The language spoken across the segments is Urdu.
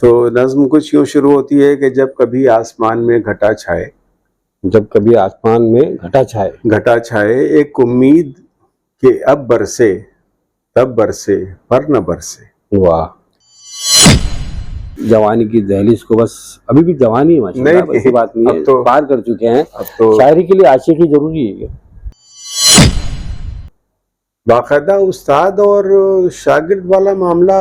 تو نظم کچھ یوں شروع ہوتی ہے کہ جب کبھی آسمان میں گھٹا چھائے، جب کبھی آسمان میں گھٹا چھائے ایک امید کہ اب برسے تب برسے پر نہ برسے۔ واہ، جوانی کی دہلیز کو بس ابھی بھی جوانی ہے ماشاءاللہ، ایسی بات نہیں ہے، پار کر چکے ہیں۔ اب تو شاعری کے لیے عاشقی ضروری ہے۔ باقاعدہ استاد اور شاگرد والا معاملہ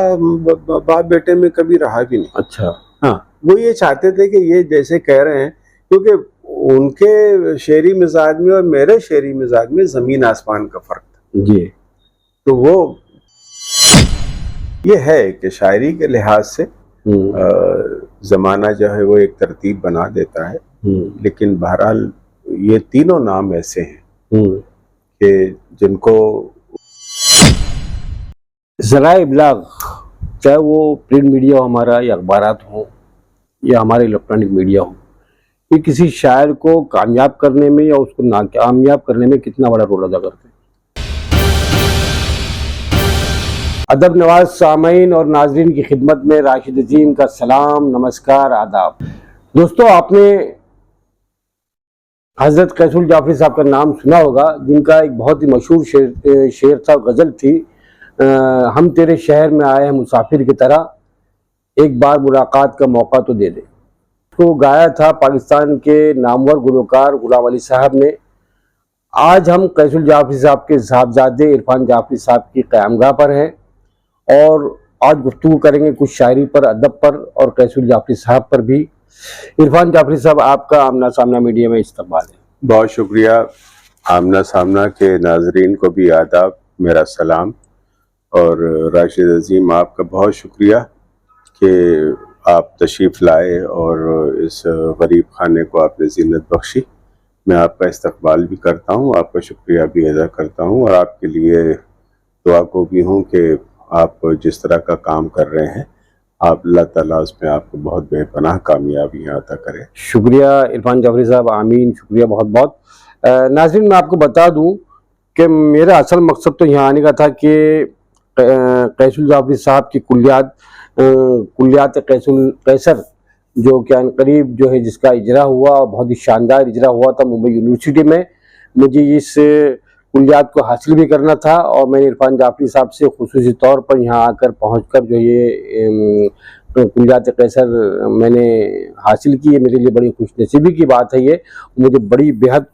باپ بیٹے میں کبھی رہا بھی نہیں۔ اچھا، ہاں، وہ یہ چاہتے تھے کہ یہ جیسے کہہ رہے ہیں، کیونکہ ان کے شعری مزاج میں اور میرے شعری مزاج میں زمین آسمان کا فرق تھا جی، تو وہ یہ ہے کہ شاعری کے لحاظ سے زمانہ جو ہے وہ ایک ترتیب بنا دیتا ہے، لیکن بہرحال یہ تینوں نام ایسے ہیں کہ جن کو ذرائع ابلاغ، چاہے وہ پرنٹ میڈیا ہو ہمارا یا اخبارات ہوں یا ہمارے الیکٹرانک میڈیا ہو، یہ کسی شاعر کو کامیاب کرنے میں یا اس کو ناکامیاب کرنے میں کتنا بڑا رول ادا کرتے ہیں۔ ادب نواز سامعین اور ناظرین کی خدمت میں راشد عظیم کا سلام، نمسکار، آداب۔ دوستو، آپ نے حضرت قیس الجعفری صاحب کا نام سنا ہوگا، جن کا ایک بہت ہی مشہور شعر تھا، غزل تھی، ہم تیرے شہر میں آئے ہیں مسافر کی طرح، ایک بار ملاقات کا موقع تو دے دے۔ اس کو گایا تھا پاکستان کے نامور گلوکار غلام علی صاحب نے۔ آج ہم قیس الجعفری صاحب کے صاحبزادے عرفان جعفری صاحب کی قیامگاہ پر ہیں اور آج گفتگو کریں گے کچھ شاعری پر، ادب پر اور قیس الجعفری صاحب پر بھی۔ عرفان جعفری صاحب، آپ کا آمنہ سامنا میڈیا میں استقبال ہے۔ بہت شکریہ۔ آمنہ سامنا کے ناظرین کو بھی آداب، میرا سلام، اور راشد عظیم آپ کا بہت شکریہ کہ آپ تشریف لائے اور اس غریب خانے کو آپ نے زینت بخشی۔ میں آپ کا استقبال بھی کرتا ہوں، آپ کا شکریہ بھی ادا کرتا ہوں، اور آپ کے لیے دعا کو بھی ہوں کہ آپ جس طرح کا کام کر رہے ہیں، آپ اللہ تعالیٰ اس میں آپ کو بہت بے پناہ کامیابیاں عطا کرے۔ شکریہ عرفان جعفری صاحب، آمین، شکریہ بہت بہت۔ ناظرین، میں آپ کو بتا دوں کہ میرا اصل مقصد تو یہاں آنے کا تھا کہ قیس الجعفری صاحب کی کلیات قیصر جو کہ عنقریب جو ہے جس کا اجرا ہوا، بہت ہی شاندار اجرا ہوا تھا ممبئی یونیورسٹی میں، مجھے اس کلیات کو حاصل بھی کرنا تھا، اور میں نے عرفان جعفری صاحب سے خصوصی طور پر یہاں آ کر پہنچ کر جو یہ کلیات قیصر میں نے حاصل کی ہے۔ میرے لیے بڑی خوش نصیبی کی بات ہے، یہ مجھے بڑی بےحد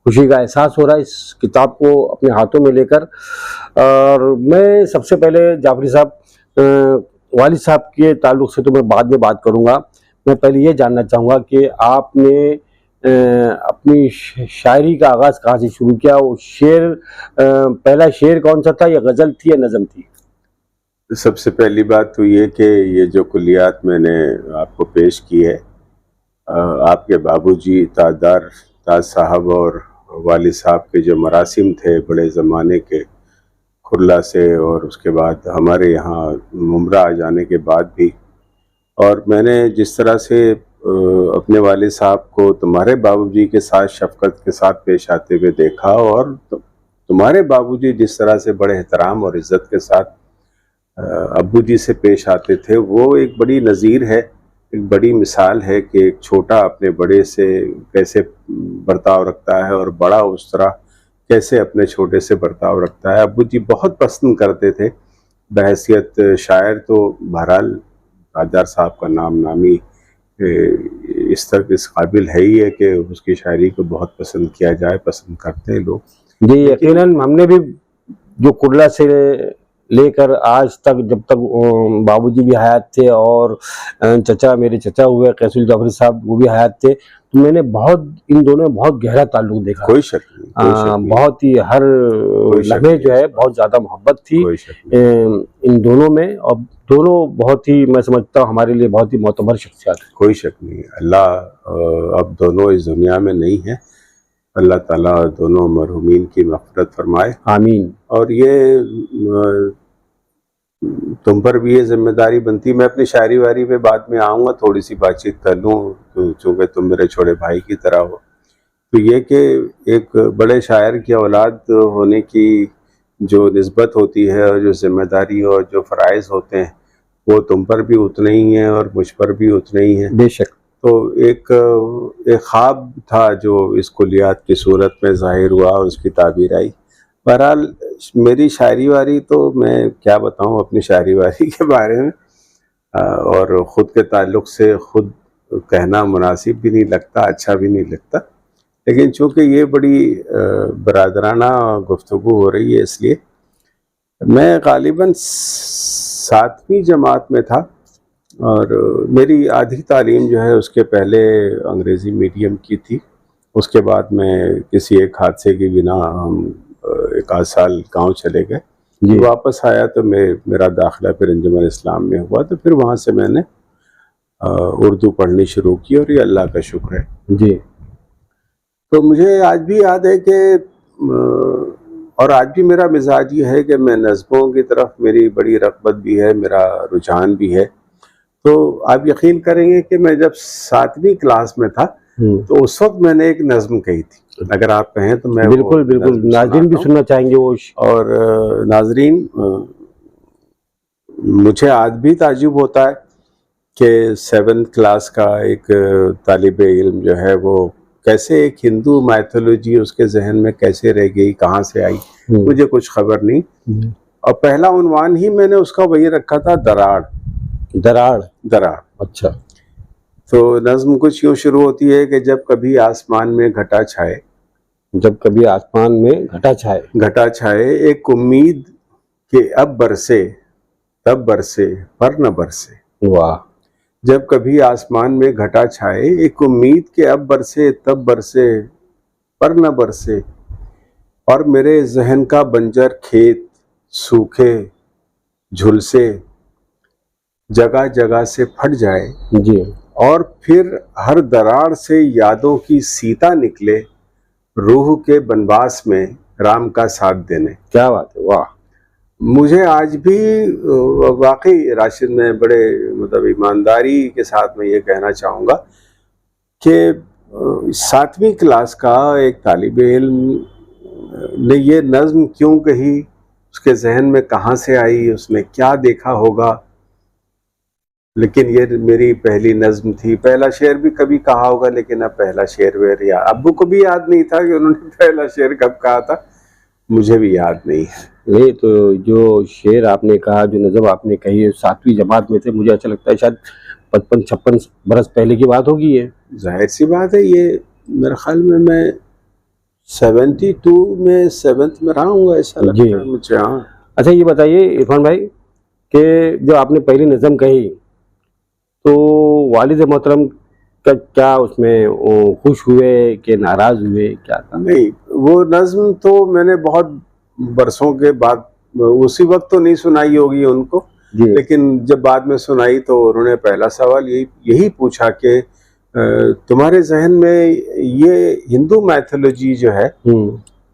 خوشی کا احساس ہو رہا ہے اس کتاب کو اپنے ہاتھوں میں لے کر۔ اور میں سب سے پہلے جعفری صاحب، والد صاحب کے تعلق سے تو میں بعد میں بات کروں گا، میں پہلے یہ جاننا چاہوں گا کہ آپ نے اپنی شاعری کا آغاز کہاں سے شروع کیا؟ وہ پہلا شعر کون سا تھا، یا غزل تھی یا نظم تھی؟ سب سے پہلی بات تو یہ کہ یہ جو کلیات میں نے آپ کو پیش کی ہے، آپ کے بابو جی تاج صاحب اور والد صاحب کے جو مراسم تھے بڑے زمانے کے، کھرلا سے اور اس کے بعد ہمارے یہاں ممرہ آ جانے کے بعد بھی، اور میں نے جس طرح سے اپنے والد صاحب کو تمہارے بابو جی کے ساتھ شفقت کے ساتھ پیش آتے ہوئے دیکھا، اور تمہارے بابو جی جس طرح سے بڑے احترام اور عزت کے ساتھ ابو جی سے پیش آتے تھے، وہ ایک بڑی نظیر ہے، ایک بڑی مثال ہے کہ ایک چھوٹا اپنے بڑے سے کیسے برتاؤ رکھتا ہے اور بڑا اس طرح کیسے اپنے چھوٹے سے برتاؤ رکھتا ہے۔ ابو جی بہت پسند کرتے تھے، بحیثیت شاعر تو بہرحال تاجدار صاحب کا نام نامی اس قابل ہے ہی ہے کہ اس کی شاعری کو بہت پسند کیا جائے، پسند کرتے ہیں لوگ۔ جی یقیناً، ہم نے بھی جو کرلا سے لے کر آج تک، جب تک بابو جی بھی حیات تھے اور میرے چچا ہوئے قیس الجعفری صاحب وہ بھی حیات تھے، تو میں نے ان دونوں میں بہت گہرا تعلق دیکھا۔ کوئی شک نہیں، بہت ہی ہر لمحے جو ہے بہت زیادہ محبت تھی ان دونوں میں، اور دونوں بہت ہی، میں سمجھتا ہوں ہمارے لیے بہت ہی معتبر شخصیات ہیں۔ کوئی شک نہیں، اللہ اب دونوں اس دنیا میں نہیں ہیں، اللہ تعالیٰ دونوں مرحومین کی مغفرت فرمائے، آمین۔ اور یہ تم پر بھی یہ ذمہ داری بنتی، میں اپنی شاعری واری پہ بعد میں آؤں گا، تھوڑی سی بات چیت کر لوں چونکہ تم میرے چھوٹے بھائی کی طرح ہو، تو یہ کہ ایک بڑے شاعر کی اولاد ہونے کی جو نسبت ہوتی ہے اور جو ذمہ داری اور جو فرائض ہوتے ہیں، وہ تم پر بھی اتنے ہی ہیں اور مجھ پر بھی اتنے ہی ہیں. بے شک. تو ایک خواب تھا جو اس کلیات کی صورت میں ظاہر ہوا اور اس کی تعبیر آئی. بہرحال میری شاعری واری تو میں کیا بتاؤں اپنی شاعری واری کے بارے میں، اور خود کے تعلق سے خود کہنا مناسب بھی نہیں لگتا، اچھا بھی نہیں لگتا، لیکن چونکہ یہ بڑی برادرانہ گفتگو ہو رہی ہے اس لیے میں غالباً 7ویں جماعت میں تھا، اور میری آدھی تعلیم جو ہے اس کے پہلے انگریزی میڈیم کی تھی. اس کے بعد میں کسی ایک حادثے کی بنا ہم 1 سال گاؤں چلے گئے. جی. واپس آیا تو میرا داخلہ پھر انجمن اسلام میں ہوا، تو پھر وہاں سے میں نے اردو پڑھنی شروع کی، اور یہ اللہ کا شکر ہے. جی. تو مجھے آج بھی یاد ہے کہ اور آج بھی میرا مزاج یہ ہے کہ میں نظموں کی طرف میری بڑی رغبت بھی ہے، میرا رجحان بھی ہے. تو آپ یقین کریں گے کہ میں جب 7ویں کلاس میں تھا تو اس وقت میں نے ایک نظم کہی تھی. اگر آپ کہیں تو میں بالکل بالکل ناظرین بھی سننا چاہیں گے وہ. اور ناظرین، مجھے آج بھی تعجب ہوتا ہے کہ 7th کلاس کا ایک طالب علم جو ہے وہ کیسے ایک ہندو میتھولوجی اس کے ذہن میں کیسے رہ گئی، کہاں سے آئی، مجھے کچھ خبر نہیں. اور پہلا عنوان ہی میں نے اس کا وہی رکھا تھا، دراڑ. دراڑ. اچھا. تو نظم کچھ یوں شروع ہوتی ہے کہ جب کبھی آسمان میں گھٹا چھائے، جب کبھی آسمان میں گھٹا چھائے ایک امید کہ اب برسے تب برسے پر نہ برسے. واہ. جب کبھی آسمان میں گھٹا چھائے ایک امید کہ اب برسے تب برسے پر نہ برسے، اور میرے ذہن کا بنجر کھیت سوکھے جھلسے جگہ جگہ سے پھٹ جائے. جی. اور پھر ہر دراڑ سے یادوں کی سیتا نکلے، روح کے بنواس میں رام کا ساتھ دینے. کیا بات ہے. واہ. مجھے آج بھی واقعی راشد میں بڑے ایمانداری کے ساتھ میں یہ کہنا چاہوں گا کہ 7ویں کلاس کا ایک طالب علم نے یہ نظم کیوں کہی، اس کے ذہن میں کہاں سے آئی، اس نے کیا دیکھا ہوگا. لیکن یہ میری پہلی نظم تھی. پہلا شعر بھی کبھی کہا ہوگا، لیکن اب پہلا شعر یا ابو کو بھی یاد نہیں تھا کہ انہوں نے پہلا شعر کب کہا تھا، مجھے بھی یاد نہیں ہے. نہیں تو جو شعر آپ نے کہا، جو نظم آپ نے کہی ہے 7ویں جماعت میں تھے، مجھے اچھا لگتا ہے شاید 55-56 برس پہلے کی بات ہوگی. یہ ظاہر سی بات ہے، یہ میرے خیال میں 72 میں 7th میں رہا ہوں گا، ایسا لگتا ہے مجھے. ہاں. اچھا یہ بتائیے عرفان بھائی کہ جو آپ نے پہلی نظم کہی تو والد محترم کا کیا اس میں خوش ہوئے کہ ناراض ہوئے، کیا تھا؟ نہیں، وہ نظم تو میں نے بہت برسوں کے بعد، اسی وقت تو نہیں سنائی ہوگی ان کو، لیکن جب بعد میں سنائی تو انہوں نے پہلا سوال یہی پوچھا کہ تمہارے ذہن میں یہ ہندو میتھولوجی جو ہے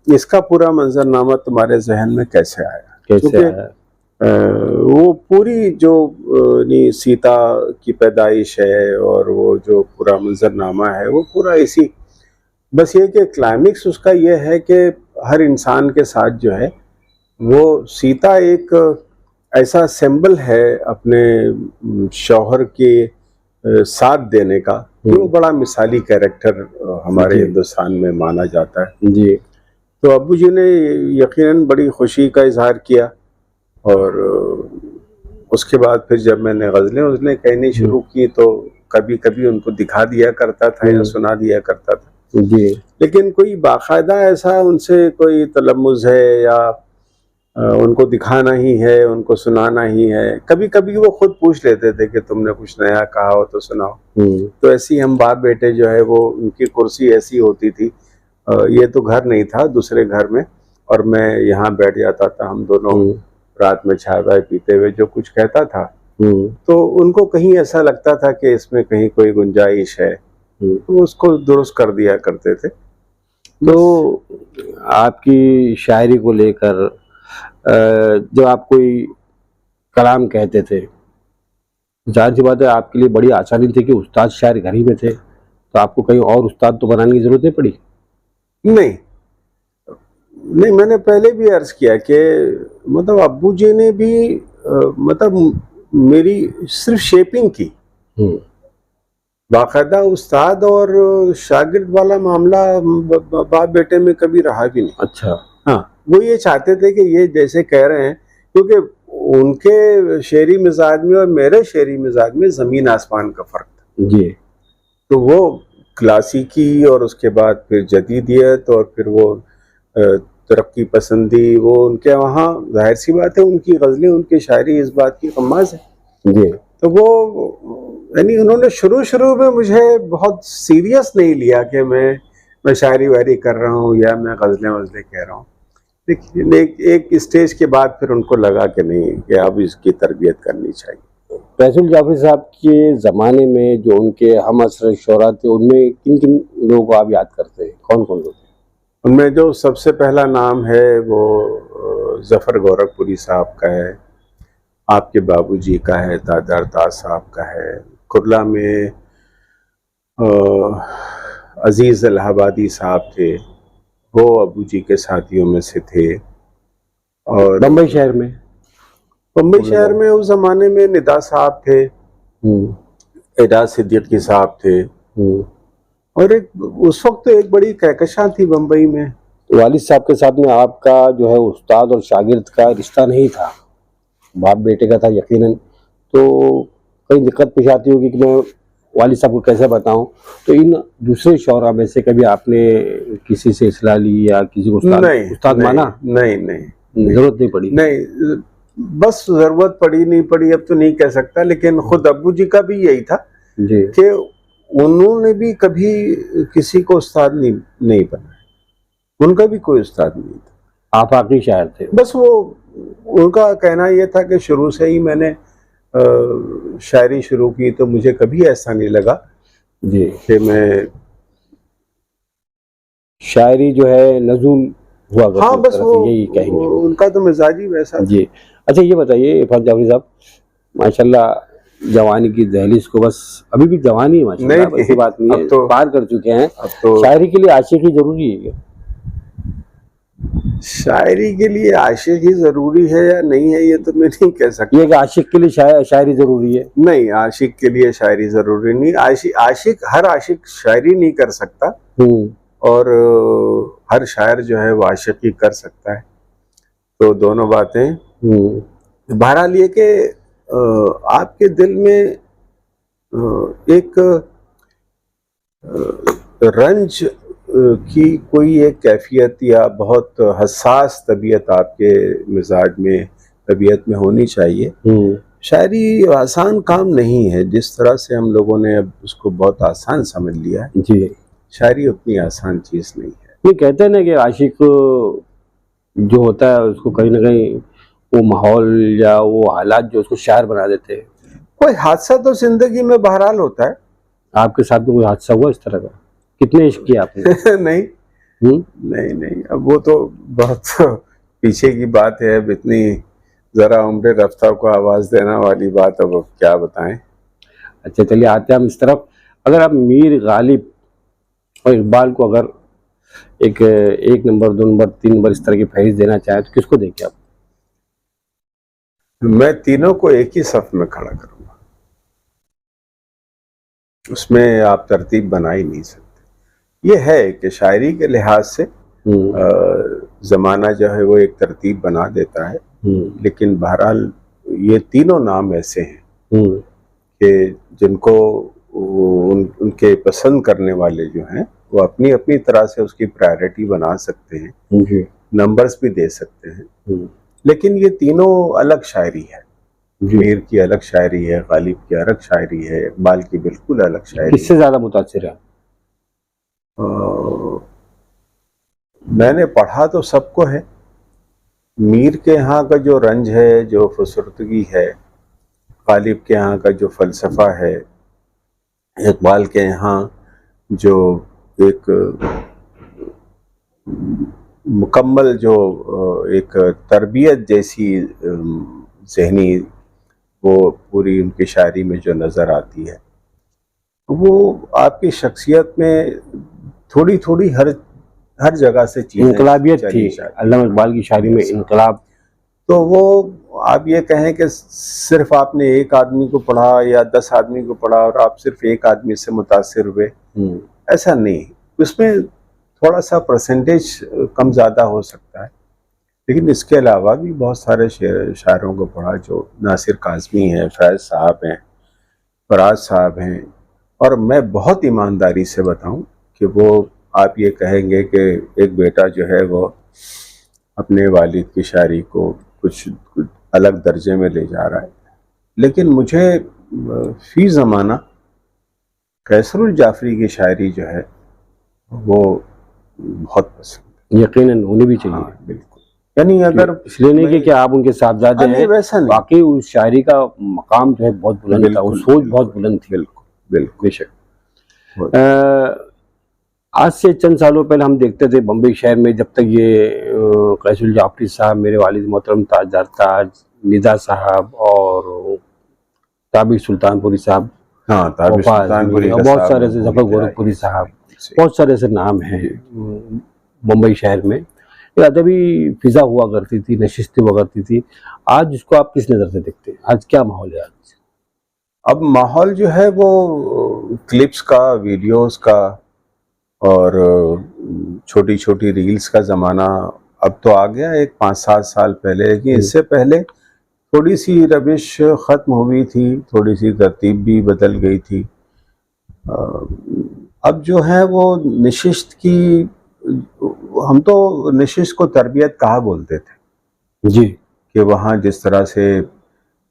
اس کا پورا منظرنامہ تمہارے ذہن میں کیسے آیا. وہ پوری جو سیتا کی پیدائش ہے اور وہ جو پورا منظرنامہ ہے وہ پورا اسی، بس یہ کہ کلائمیکس اس کا یہ ہے کہ ہر انسان کے ساتھ جو ہے وہ سیتا ایک ایسا سمبل ہے اپنے شوہر کے ساتھ دینے کا، وہ بڑا مثالی کیریکٹر ہمارے ہندوستان میں مانا جاتا ہے. جی. تو ابو جی نے یقیناً بڑی خوشی کا اظہار کیا، اور اس کے بعد پھر جب میں نے غزلیں کہنی شروع کی تو کبھی کبھی ان کو دکھا دیا کرتا تھا یا سنا دیا کرتا تھا. جی. لیکن کوئی باقاعدہ ایسا ان سے کوئی تلمذ ہے یا ان کو دکھانا ہی ہے، ان کو سنانا ہی ہے. کبھی کبھی وہ خود پوچھ لیتے تھے کہ تم نے کچھ نیا کہا ہو تو سناؤ. تو ایسی ہم باپ بیٹے جو ہے وہ ان کی کرسی ایسی ہوتی تھی، یہ تو گھر نہیں تھا، دوسرے گھر میں، اور میں یہاں بیٹھ جاتا تھا. ہم دونوں رات میں چائے وائے پیتے ہوئے جو کچھ کہتا تھا تو ان کو کہیں ایسا لگتا تھا کہ اس میں کہیں کوئی گنجائش ہے، تو اس کو درست کر دیا کرتے تھے. تو آپ کی شاعری کو لے کر جب آپ کوئی کلام کہتے تھے، ظاہر سی بات ہے آپ کے لیے بڑی آسانی تھی کہ استاد شاعر گھر ہی میں تھے، تو آپ کو کہیں اور استاد تو بنانے کی ضرورت نہیں پڑی؟ نہیں، میں نے پہلے بھی عرض کیا کہ ابو جی نے بھی میری صرف شیپنگ کی. باقاعدہ استاد اور شاگرد والا معاملہ باپ بیٹے میں کبھی رہا بھی نہیں. اچھا. ہاں وہ یہ چاہتے تھے کہ یہ جیسے کہہ رہے ہیں، کیونکہ ان کے شعری مزاج میں اور میرے شعری مزاج میں زمین آسمان کا فرق تھا. جی. تو وہ کلاسیکی اور اس کے بعد پھر جدیدیت اور پھر وہ ترقی پسندی، وہ ان کے وہاں ظاہر سی بات ہے ان کی غزلیں، ان کی شاعری اس بات کی غماز ہے. جی. تو وہ یعنی انہوں نے شروع میں مجھے بہت سیریس نہیں لیا کہ میں شاعری وائری کر رہا ہوں یا میں غزلیں کہہ رہا ہوں. لیکن ایک اسٹیج کے بعد پھر ان کو لگا کہ نہیں، کہ اب اس کی تربیت کرنی چاہیے. قیصر جعفری صاحب کے زمانے میں جو ان کے ہم عصر شعراء تھے، ان میں کن کن لوگوں کو آپ یاد کرتے ہیں؟ کون کون لوگ؟ ان میں جو سب سے پہلا نام ہے وہ ظفر گورکھپوری صاحب کا ہے، آپ کے بابو جی کا ہے، تاجدار تاج صاحب کا ہے. کرلا میں عزیز الہ آبادی صاحب تھے، وہ ابو جی کے ساتھیوں میں سے تھے. اور بمبئی شہر میں اس زمانے میں ندا صاحب تھے، اعجاز صدیقی صاحب تھے، اور اس وقت ایک بڑی کہکشاں تھی بمبئی میں. والد صاحب کے ساتھ میں آپ کا جو ہے استاد اور شاگرد کا رشتہ نہیں تھا، باپ بیٹے کا تھا یقیناً. تو کئی دقت پیش آتی ہوگی کہ میں والد صاحب کو کیسے بتاؤں. تو ان دوسرے شعراء میں سے کبھی آپ نے کسی سے اصلاح لی یا کسی کو استاد مانا؟ نہیں، ضرورت نہیں پڑی. نہیں، بس ضرورت پڑی نہیں پڑی اب تو نہیں کہہ سکتا، لیکن خود ابو جی کا بھی یہی تھا جی کہ انہوں نے بھی کبھی کسی کو استاد نہیں بنایا، ان کا بھی کوئی استاد نہیں تھا. آپ آخری شاعر تھے. بس وہ ان کا کہنا یہ تھا کہ شروع سے ہی میں نے شاعری شروع کی، تو مجھے کبھی ایسا نہیں لگا جی کہ میں شاعری جو ہے نزول ہوا کرتی. ہاں بس وہ یہی کہیں گے ان کا تو مزاج ہی ویسا. جی. اچھا یہ بتائیے عرفان جعفری صاحب، ماشاءاللہ جوانی کی دہلیز کو، بس ابھی بھی جوانی ہے ماشاءاللہ، ایسی بات نہیں ہے، پار کر چکے ہیں. شاعری کے لیے عاشقی ضروری ہے؟ شاعری کے لیے عاشقی ضروری ہے یا نہیں ہے یہ تو میں نہیں کہہ سکتا. یہ کہ عاشق کے لیے شاعری ضروری ہے؟ نہیں، عاشق کے لیے شاعری ضروری نہیں. ہر عاشق شاعری نہیں کر سکتا، اور ہر شاعر جو ہے وہ عاشقی کر سکتا ہے. تو دونوں باتیں. بہرحال یہ کہ آپ کے دل میں ایک رنج کی کوئی ایک کیفیت یا بہت حساس طبیعت آپ کے مزاج میں، طبیعت میں ہونی چاہیے. شاعری آسان کام نہیں ہے، جس طرح سے ہم لوگوں نے اب اس کو بہت آسان سمجھ لیا ہے. جی. شاعری اتنی آسان چیز نہیں ہے. یہ کہتے ہیں نا کہ عاشق جو ہوتا ہے اس کو کہیں نہ کہیں وہ ماحول یا وہ حالات جو اس کو شاعر بنا دیتے ہیں. کوئی حادثہ تو زندگی میں بہرحال ہوتا ہے. آپ کے ساتھ میں کوئی حادثہ ہوا اس طرح کا؟ کتنے عشق کیا آپ نے؟ نہیں، اب وہ تو بہت پیچھے کی بات ہے. اب اتنی ذرا عمر رفتہ کو آواز دینا والی بات اب کیا بتائیں. اچھا چلیے آتے ہیں ہم اس طرف. اگر آپ میر غالب اور اقبال کو اگر ایک نمبر، 2 نمبر، 3 نمبر اس طرح کی فہرست دینا چاہیں تو کس کو دیں گے آپ؟ میں تینوں کو ایک ہی صف میں کھڑا کروں گا، اس میں آپ ترتیب بنا ہی نہیں سکتے. یہ ہے کہ شاعری کے لحاظ سے زمانہ جو ہے وہ ایک ترتیب بنا دیتا ہے، لیکن بہرحال یہ تینوں نام ایسے ہیں کہ جن کو ان کے پسند کرنے والے جو ہیں وہ اپنی اپنی طرح سے اس کی پرائرٹی بنا سکتے ہیں، نمبرز بھی دے سکتے ہیں. لیکن یہ تینوں الگ شاعری ہے. میر کی الگ شاعری ہے، غالب کی الگ شاعری ہے، اقبال کی بالکل الگ شاعری. کس سے زیادہ متاثر ہے؟ میں نے پڑھا تو سب کو ہے. میر کے ہاں کا جو رنج ہے، جو فسردگی ہے، غالب کے ہاں کا جو فلسفہ ہے، اقبال کے یہاں جو ایک مکمل جو ایک تربیت جیسی ذہنی وہ پوری ان کی شاعری میں جو نظر آتی ہے، وہ آپ کی شخصیت میں تھوڑی تھوڑی ہر جگہ سے چیزیں انقلابیت تھی. علامہ اقبال کی شاعری میں انقلاب. تو وہ آپ یہ کہیں کہ صرف آپ نے ایک آدمی کو پڑھا یا 10 آدمی کو پڑھا اور آپ صرف ایک آدمی سے متاثر ہوئے، ایسا نہیں. اس میں تھوڑا سا پرسنٹیج کم زیادہ ہو سکتا ہے، لیکن اس کے علاوہ بھی بہت سارے شاعروں کو پڑھا، جو ناصر کاظمی ہیں، فیض صاحب ہیں، فراز صاحب ہیں. اور میں بہت ایمانداری سے بتاؤں کہ وہ آپ یہ کہیں گے کہ ایک بیٹا جو ہے وہ اپنے والد کی شاعری کو کچھ الگ درجے میں لے جا رہا ہے، لیکن مجھے فی زمانہ قیصر الجعفری کی شاعری جو ہے وہ بہت پسند ہے. یقیناً ہونی بھی چاہیے. ہاں بالکل. یعنی اگر اس لیے نہیں کہ آپ ان کے صاحبزادے ہیں، ویسا نہیں، واقعی اس شاعری کا مقام جو ہے بہت بلند تھا، وہ سوچ بہت بلند تھی. بالکل بالکل بے شک. آج سے چند سالوں پہلے ہم دیکھتے تھے بمبئی شہر میں، جب تک یہ قیصر الجعفری صاحب، میرے والد محترم تاجدار تاج، ندا صاحب اور تابر سلطان پوری صاحب، ہاں تابر سلطان پوری، بہت سارے ایسے ظفر گورکھپوری صاحب، بہت سارے ایسے نام ہیں ممبئی شہر میں. یہ ادبی فضا ہوا کرتی تھی، نشستیں ہوا کرتی تھی. آج اس کو آپ کس نظر سے دیکھتے ہیں؟ آج کیا ماحول ہے؟ آج اب ماحول جو ہے وہ کلپس کا، ویڈیوز کا اور چھوٹی چھوٹی ریلز کا زمانہ اب تو آ گیا، ایک 5-7 سال پہلے. لیکن اس سے پہلے تھوڑی سی روش ختم ہوئی تھی، تھوڑی سی ترتیب بھی بدل گئی تھی. اب جو ہے وہ نشست کی، ہم تو نشست کو تربیت کہا بولتے تھے جی، کہ وہاں جس طرح سے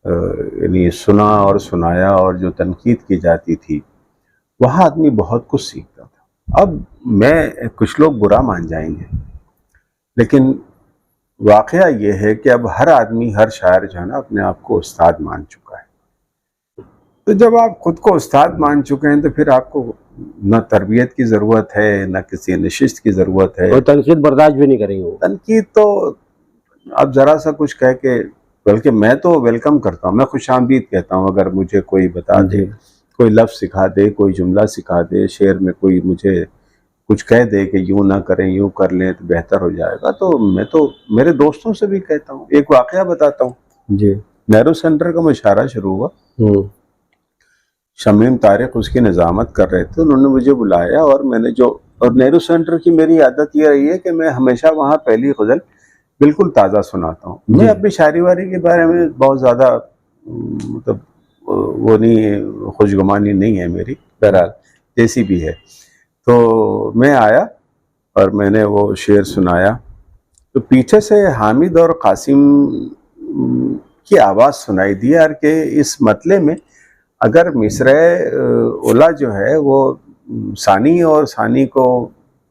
یعنی سنا اور سنایا اور جو تنقید کی جاتی تھی، وہاں آدمی بہت کچھ سیکھتا تھا. اب کچھ لوگ برا مان جائیں گے، لیکن واقعہ یہ ہے کہ اب ہر آدمی، ہر شاعر جو ہے نا اپنے آپ کو استاد مان چکا ہے. تو جب آپ خود کو استاد مان چکے ہیں تو پھر آپ کو نہ تربیت کی ضرورت ہے، نہ کسی نشست کی ضرورت ہے. اور تنقید برداشت بھی نہیں کریں گے وہ. تنقید تو اب ذرا سا کچھ کہہ کے، بلکہ میں تو ویلکم کرتا ہوں، میں خوش آمدید کہتا ہوں. اگر مجھے کوئی بتا دے، کوئی لفظ سکھا دے، کوئی جملہ سکھا دے، شعر میں کوئی مجھے کچھ کہہ دے کہ یوں نہ کریں، یوں کر لیں تو بہتر ہو جائے گا، تو میں تو میرے دوستوں سے بھی کہتا ہوں. ایک واقعہ بتاتا ہوں. جی، نہرو سینٹر کا مشاعرہ شروع ہوا، شمیم طارق اس کی نظامت کر رہے تھے. انہوں نے مجھے بلایا اور میں نے اور نہرو سینٹر کی میری عادت یہ رہی ہے کہ میں ہمیشہ وہاں پہلی غزل بالکل تازہ سناتا ہوں. میں اپنی شاعری واری کے بارے میں بہت زیادہ مطلب وہ نہیں، خوشگمانی نہیں ہے میری، بہرحال جیسی بھی ہے. تو میں آیا اور میں نے وہ شعر سنایا، تو پیچھے سے حامد اور قاسم کی آواز سنائی دی یار کہ اس مطلع میں اگر مصرع اولا جو ہے وہ ثانی اور ثانی کو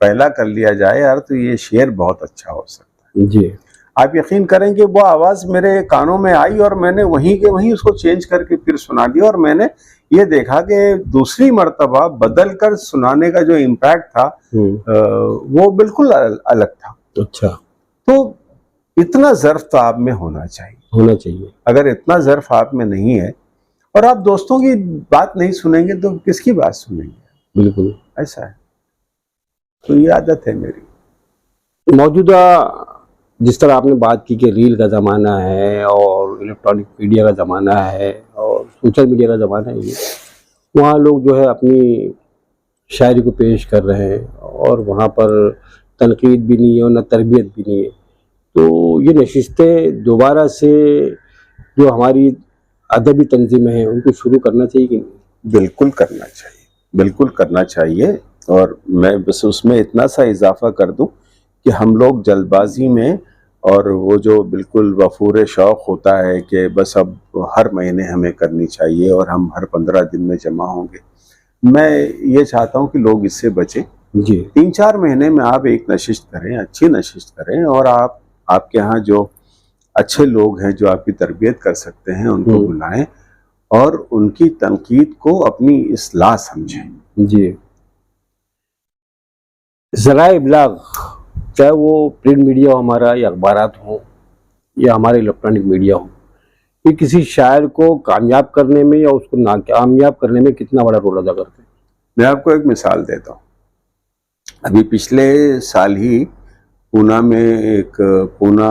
پہلا کر لیا جائے یار، تو یہ شعر بہت اچھا ہو سکتا ہے. جی، آپ یقین کریں کہ وہ آواز میرے کانوں میں آئی اور میں نے وہیں کے وہیں اس کو چینج کر کے پھر سنا دیا، اور میں نے یہ دیکھا کہ دوسری مرتبہ بدل کر سنانے کا جو امپیکٹ تھا وہ بالکل الگ تھا. اچھا. تو اتنا ظرف تو آپ میں ہونا چاہیے. اگر اتنا ظرف آپ میں نہیں ہے اور آپ دوستوں کی بات نہیں سنیں گے تو کس کی بات سنیں گے؟ بالکل ایسا ہے. تو یہ عادت ہے میری. موجودہ جس طرح آپ نے بات کی کہ ریل کا زمانہ ہے اور الیکٹرانک میڈیا کا زمانہ ہے اور سوشل میڈیا کا زمانہ ہے، وہاں لوگ جو ہے اپنی شاعری کو پیش کر رہے ہیں اور وہاں پر تنقید بھی نہیں ہے اور نہ تربیت بھی نہیں ہے. تو یہ نشستیں دوبارہ سے جو ہماری ادبی تنظیمیں ہیں ان کو شروع کرنا چاہیے کہ نہیں؟ بالکل کرنا چاہیے، بالکل کرنا چاہیے. اور میں بس اس میں اتنا سا اضافہ کر دوں کہ ہم لوگ جلد بازی میں، اور وہ جو بالکل وفور شوق ہوتا ہے کہ بس اب ہر مہینے ہمیں کرنی چاہیے اور ہم ہر 15 دن میں جمع ہوں گے، میں یہ چاہتا ہوں کہ لوگ اس سے بچیں. جی، 3-4 مہینے میں آپ ایک نشست کریں، اچھی نشست کریں، اور آپ کے ہاں جو اچھے لوگ ہیں جو آپ کی تربیت کر سکتے ہیں ان کو بلائیں اور ان کی تنقید کو اپنی اصلاح سمجھیں. جی. ذرائع ابلاغ، چاہے وہ پرنٹ میڈیا ہو ہمارا یا اخبارات ہوں یا ہمارے الیکٹرانک میڈیا ہو، یہ کسی شاعر کو کامیاب کرنے میں یا اس کو ناکامیاب کرنے میں کتنا بڑا رول ادا کرتے ہیں؟ میں آپ کو ایک مثال دیتا ہوں. ابھی پچھلے سال ہی پونا میں ایک پونا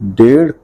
1.5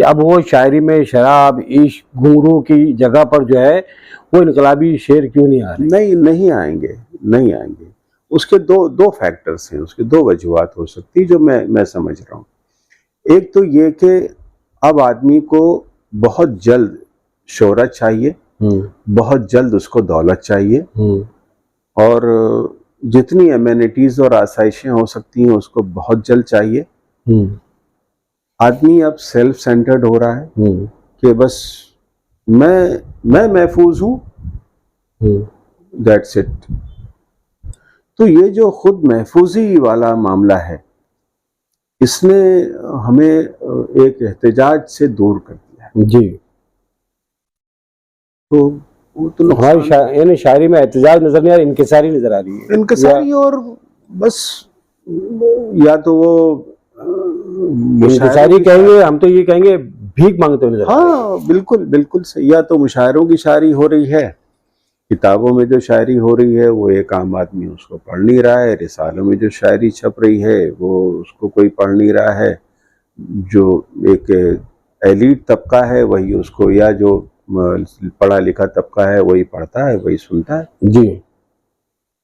کہ اب وہ شاعری میں شراب عشق گھنگرو کی جگہ پر جو ہے وہ انقلابی شعر کیوں نہیں آ رہے؟ نہیں آئیں گے. اس کے دو فیکٹرز ہیں, اس کے دو وجوہات ہو سکتی جو میں سمجھ رہا ہوں. ایک تو یہ کہ اب آدمی کو بہت جلد شہرت چاہیے, بہت جلد اس کو دولت چاہیے, اور جتنی امینٹیز اور آسائشیں ہو سکتی ہیں اس کو بہت جلد چاہیے. آدمی اب سیلف سینٹرڈ ہو رہا ہے کہ بس میں محفوظ ہوں, دیٹس اٹ. تو یہ جو خود محفوظی والا معاملہ ہے اس نے ہمیں ایک احتجاج سے دور کر دیا ہے. جی, تو وہ تو ہماری یعنی شاعری میں احتجاج نظر نہیں آ رہی, انکساری نظر آ رہی ہے, انکساری, اور بس یا تو وہ انکساری کہیں گے, ہم تو یہ کہیں گے بھیک مانگتے ہوئے نظر آ رہے ہیں. ہاں بالکل صحیح. یا تو مشاعروں کی شاعری ہو رہی ہے, کتابوں میں جو شاعری ہو رہی ہے وہ ایک عام آدمی اس کو پڑھ نہیں رہا ہے, رسالوں میں جو شاعری چھپ رہی ہے وہ اس کو کوئی پڑھ نہیں رہا ہے, جو ایک ایلیٹ طبقہ ہے وہی اس کو, یا جو پڑھا لکھا طبقہ ہے وہی پڑھتا ہے, وہی سنتا ہے. جی,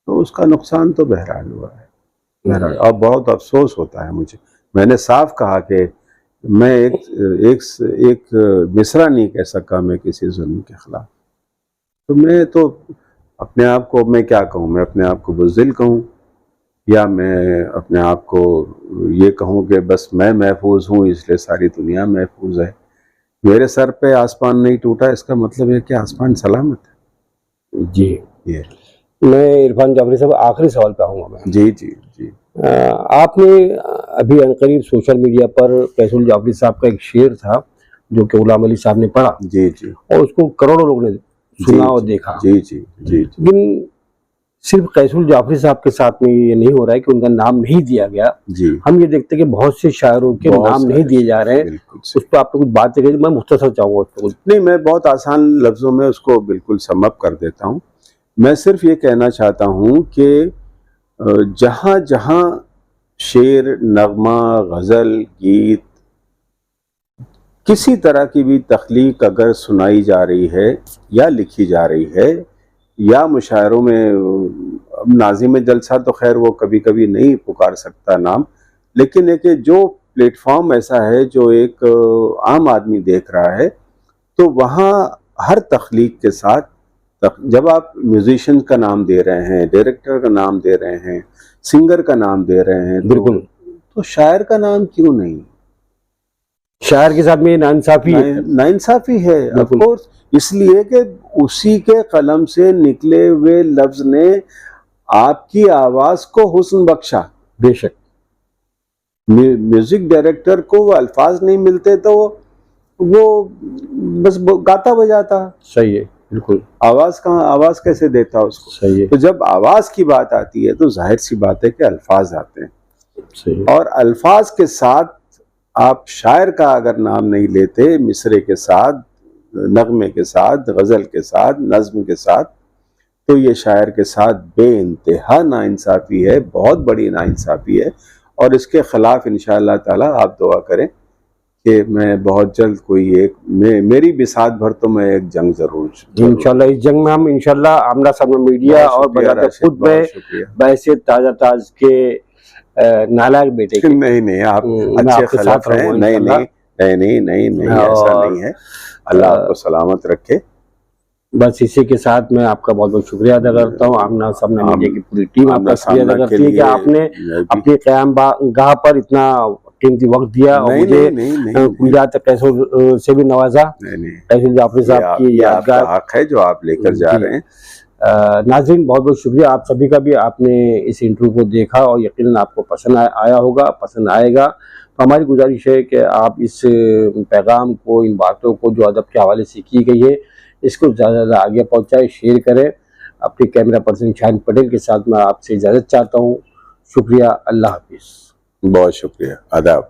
تو اس کا نقصان تو بہرحال ہوا ہے, بہرحال. اور بہت افسوس ہوتا ہے مجھے. میں نے صاف کہا کہ میں ایک مصرع نہیں کہہ سکا میں کسی ظلم کے خلاف. تو میں تو اپنے آپ کو, میں کیا کہوں, میں اپنے آپ کو بزدل کہوں, یا میں اپنے آپ کو یہ کہوں کہ بس میں محفوظ ہوں اس لیے ساری دنیا محفوظ ہے. میرے سر پہ آسمان نہیں ٹوٹا, اس کا مطلب ہے کہ آسمان سلامت ہے. جی, یہ میں عرفان جعفری صاحب آخری سوال پہ آؤں گا. میں جی آپ نے ابھی عنقریب سوشل میڈیا پر قیصر جعفری صاحب کا ایک شعر تھا جو کہ غلام علی صاحب نے پڑھا, جی اور اس کو کروڑوں لوگ نے سنا اور دیکھا. جی لیکن صرف قیصر جعفری صاحب کے ساتھ میں یہ نہیں ہو رہا ہے کہ ان کا نام نہیں دیا گیا. ہم یہ دیکھتے ہیں کہ بہت سے شاعروں کے نام نہیں دیے جا رہے ہیں. اس پہ آپ کو کچھ بات کہیے, میں مختصر چاہوں گا اس کو. نہیں, میں بہت آسان لفظوں میں اس کو بالکل سم اپ کر دیتا ہوں. میں صرف یہ کہنا چاہتا ہوں کہ جہاں جہاں شعر, نغمہ, غزل, گیت, کسی طرح کی بھی تخلیق اگر سنائی جا رہی ہے یا لکھی جا رہی ہے, یا مشاعروں میں, ناظم جلسہ تو خیر وہ کبھی کبھی نہیں پکار سکتا نام, لیکن ایک جو پلیٹ فارم ایسا ہے جو ایک عام آدمی دیکھ رہا ہے, تو وہاں ہر تخلیق کے ساتھ جب آپ میوزیشین کا نام دے رہے ہیں, ڈائریکٹر کا نام دے رہے ہیں, سنگر کا نام دے رہے ہیں, بالکل, تو شاعر کا نام کیوں نہیں؟ شاعر کے ساتھ میں ناانصافی ہے آف کورس, اس لیے کہ اسی کے قلم سے نکلے ہوئے لفظ نے آپ کی آواز کو حسن بخشا. بے شک میوزک ڈائریکٹر کو وہ الفاظ نہیں ملتے تو وہ بس گاتا بجاتا. صحیح ہے, بالکل. آواز کیسے دیتا اس کو؟ صحیح ہے. تو جب آواز کی بات آتی ہے تو ظاہر سی بات ہے کہ الفاظ آتے ہیں. صحیح. اور الفاظ کے ساتھ آپ شاعر کا اگر نام نہیں لیتے, مصرے کے ساتھ, نغمے کے ساتھ, غزل کے ساتھ, نظم کے ساتھ, تو یہ شاعر کے ساتھ بے انتہا ناانصافی ہے, بہت بڑی ناانصافی ہے. اور اس کے خلاف انشاءاللہ تعالی آپ دعا کریں کہ میں بہت جلد کوئی ایک, میری بساط بھر تو میں ایک جنگ ضرور انشاءاللہ, اس جنگ میں ہم انشاءاللہ آمنا سامنا میڈیا اور بذات خود میں بحیثیت تازہ تاز کے نالائق بیٹے کے, نہیں آپ اچھے خلق ہیں, نہیں ایسا نہیں ہے. اللہ آپ کو سلامت رکھے. بس اسی کے ساتھ میں آپ کا بہت بہت شکریہ ادا کرتا ہوں. آمنا سامنا میڈیا کی پوری ٹیم آپ کا شکریہ ادا کرتی ہے کہ آپ نے اپنی قیام گاہ پر اتنا قیمتی وقت دیا اور مجھے کلیات قیصر سے بھی نوازا. قیصر جعفری صاحب کی یادگار حق ہے جو آپ لے کر جا رہے ہیں. ناظرین بہت بہت شکریہ آپ سبھی کا بھی. آپ نے اس انٹرویو کو دیکھا اور یقیناً آپ کو پسند آیا ہوگا, پسند آئے گا. تو ہماری گزارش ہے کہ آپ اس پیغام کو, ان باتوں کو جو ادب کے حوالے سے کی گئی ہے, اس کو زیادہ سے زیادہ آگے پہنچائے, شیئر کریں. اپنی کیمرہ پرسن شاہین پٹیل کے ساتھ میں آپ سے اجازت چاہتا ہوں. شکریہ, اللہ حافظ. بہت شکریہ, آداب.